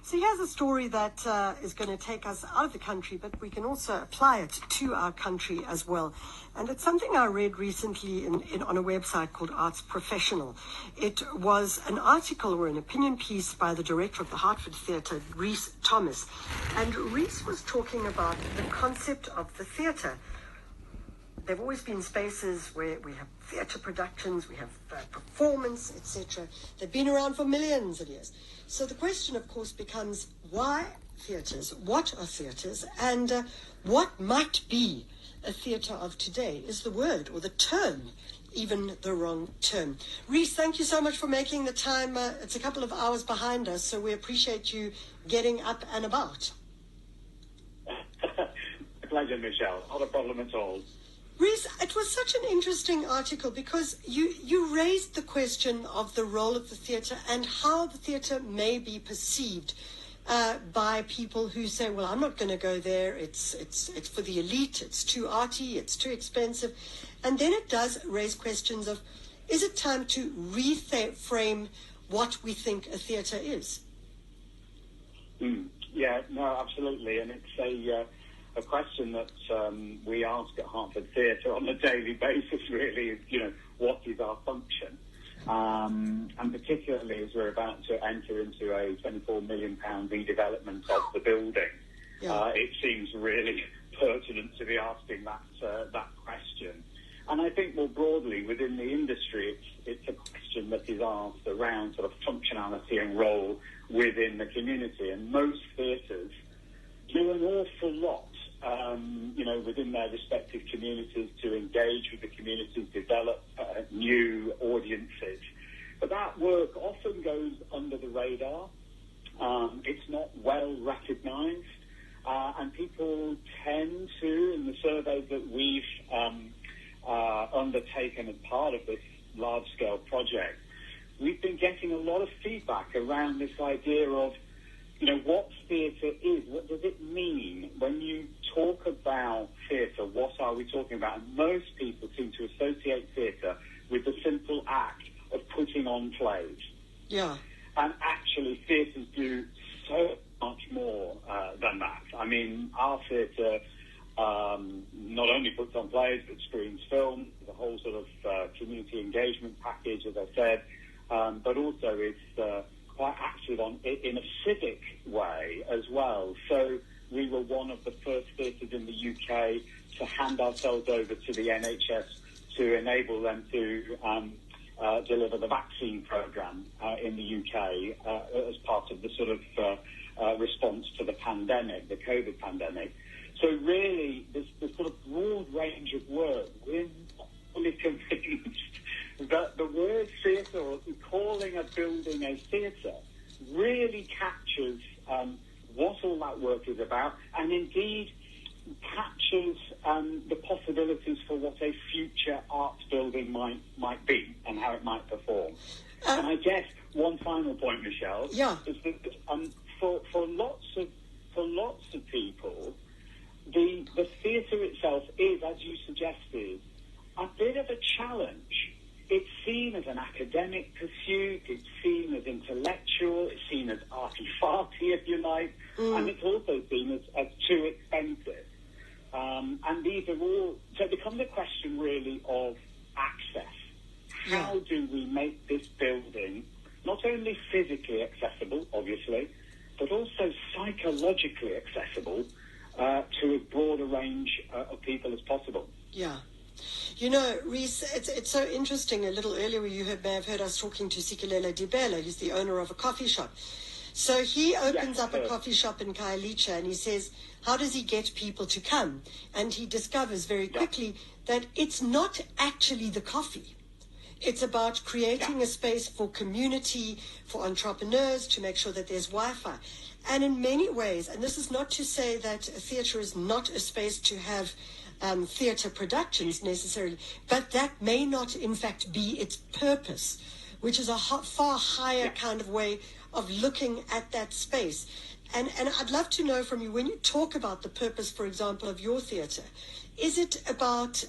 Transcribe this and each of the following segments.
So here's a story that is going to take us out of the country, but we can also apply it to our country as well. And it's something I read recently on a website called Arts Professional. It was an article or an opinion piece by the director of the Hartford Theatre, Rhys Thomas. And Rhys was talking about the concept of the theatre. There have always been spaces where we have theatre productions, we have performance, etc. They've been around for millions of years. So the question, of course, becomes why theatres? What are theatres? And what might be a theatre of today? Is the word or the term even the wrong term? Rhys, thank you so much for making the time. It's a couple of hours behind us, so we appreciate you getting up and about. A pleasure, Michelle. Not a problem at all. Rhys, it was such an interesting article because you raised the question of the role of the theatre and how the theatre may be perceived by people who say, well, I'm not going to go there. It's for the elite. It's too arty. It's too expensive. And then it does raise questions of, is it time to reframe what we think a theatre is? Yeah, no, absolutely. And it's a question that we ask at Hartford Theatre on a daily basis, really, is, what is our function? And particularly as we're about to enter into a £24 million redevelopment of the building, it seems really pertinent to be asking that question. And I think more broadly within the industry, it's a question that is asked around sort of functionality and role within the community. And most theatres do an awful lot within their respective communities to engage with the community, develop new audiences. But that work often goes under the radar. It's not well recognised. And people tend to, in the surveys that we've undertaken as part of this large-scale project, we've been getting a lot of feedback around this idea of what theatre is. What does it mean? When you talk about theatre, what are we talking about? And most people seem to associate theatre with the simple act of putting on plays. Yeah. And actually, theatres do so much more than that. I mean, our theatre not only puts on plays, but screens film, the whole sort of community engagement package, as I said, but also it's quite active in a civic way as well. So we were one of the first theatres in the UK to hand ourselves over to the NHS to enable them to deliver the vaccine programme in the UK as part of the sort of response to the pandemic, the COVID pandemic. So really, this sort of broad range of work, we're not fully convinced that the word theatre, or calling a building a theatre, really captures what all that work is about, and indeed captures the possibilities for what a future arts building might be and how it might perform. And I guess one final point, Michelle, is that for lots of people, the theatre itself is, as you suggested, a bit of a challenge. It's seen as an academic pursuit, it's seen as intellectual, it's seen as arty-farty, if you like, and it's also seen as too expensive. And these are all... So it becomes a question, really, of access. How do we make this building not only physically accessible, obviously, but also psychologically accessible to as broad a range of people as possible? Yeah. Rhys, it's so interesting. A little earlier you may have heard us talking to Sikelelo Dibela, who's the owner of a coffee shop. So he opens up a coffee shop in Khayelitsha and he says, how does he get people to come? And he discovers very quickly that it's not actually the coffee. It's about creating a space for community, for entrepreneurs, to make sure that there's Wi-Fi. And in many ways, and this is not to say that a theatre is not a space to have theatre productions necessarily, but that may not in fact be its purpose, which is a far higher kind of way of looking at that space. And I'd love to know from you, when you talk about the purpose, for example, of your theatre, is it about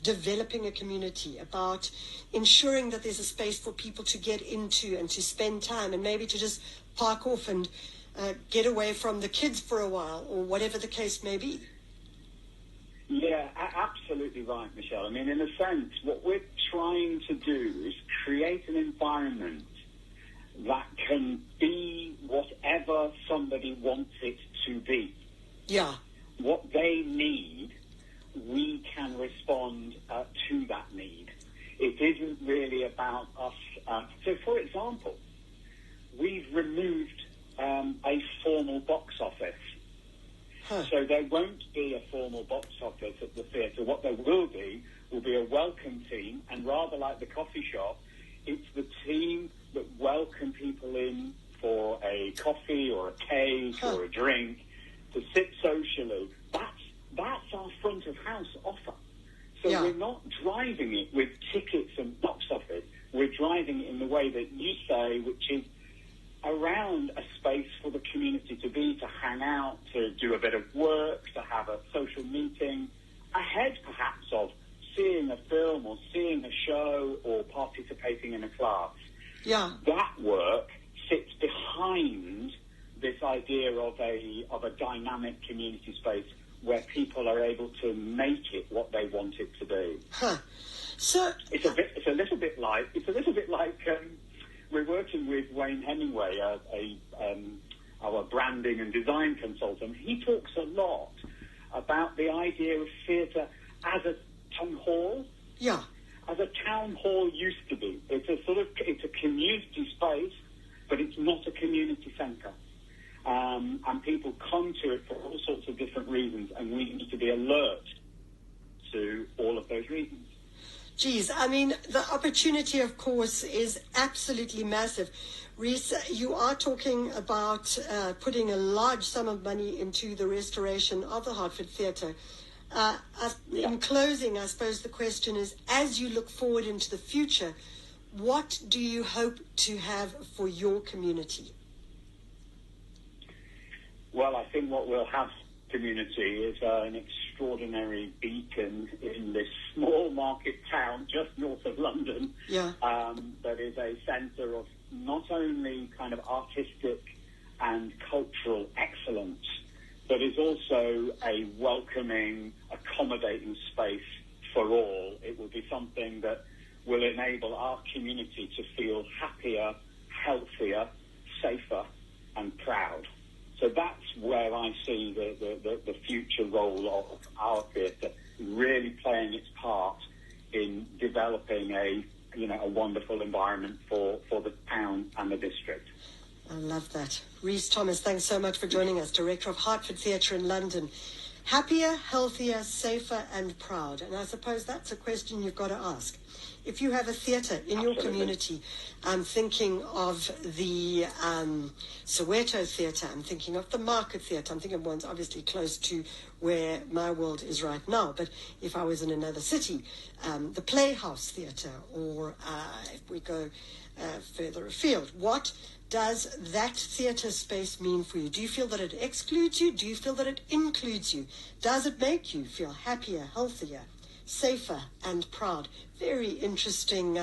developing a community, about ensuring that there's a space for people to get into and to spend time and maybe to just park off and get away from the kids for a while, or whatever the case may be. Yeah, absolutely right, Michelle. I mean, in a sense, what we're trying to do is create an environment that can be whatever somebody wants it to be. Yeah. What they need, we can respond to that need. It isn't really about us. So, for example, we've removed a formal box office. So there won't be a formal box office at the theatre. What there will be a welcome team, and rather like the coffee shop, it's the team that welcome people in for a coffee or a cake or a drink to sit socially. That's our front of house offer. So we're not driving it with tickets and box office. We're driving it in the way that you say, which is around a space for the community to be, to hang out, to do a bit of work, to have a social meeting, ahead perhaps of seeing a film or seeing a show or participating in a class. Yeah. That work sits behind this idea of a dynamic community space where people are able to make it what they want it to be. So it's a little bit like we're working with Wayne Hemingway, our branding and design consultant. He talks a lot about the idea of theatre as a town hall. Yeah. As a town hall used to be. It's a community space, but it's not a community centre. And people come to it for all sorts of different reasons, and we need to be alert to all of those reasons. Geez, I mean, the opportunity, of course, is absolutely massive. Rhys, you are talking about putting a large sum of money into the restoration of the Hertford Theatre. In closing, I suppose the question is, as you look forward into the future, what do you hope to have for your community? Well, I think what we'll have community is an extraordinary beacon in this small market town just north of London. That is a centre of not only kind of artistic and cultural excellence, but is also a welcoming, accommodating space for all. It will be something that will enable our community to feel happier, healthier, safer and proud. So that's where I see the future role of our theatre really playing its part in developing a wonderful environment for the town and the district. I love that. Rhys Thomas, thanks so much for joining us, Director of Hertford Theatre in London. Happier, healthier, safer and proud. And I suppose that's a question you've got to ask. If you have a theatre in your community, I'm thinking of the Soweto Theatre, I'm thinking of the Market Theatre, I'm thinking of ones obviously close to where my world is right now. But if I was in another city, the Playhouse Theatre, or if we go further afield, what does that theatre space mean for you? Do you feel that it excludes you? Do you feel that it includes you? Does it make you feel happier, healthier, safer and proud? Very interesting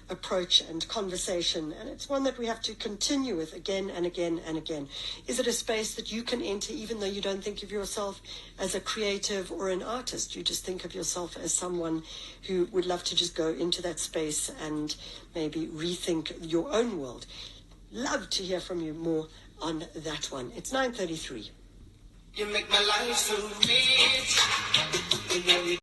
approach and conversation, and it's one that we have to continue with again and again and again. Is it a space that you can enter even though you don't think of yourself as a creative or an artist? You just think of yourself as someone who would love to just go into that space and maybe rethink your own world. Love to hear from you more on that one. It's 9:33. You make my life so real.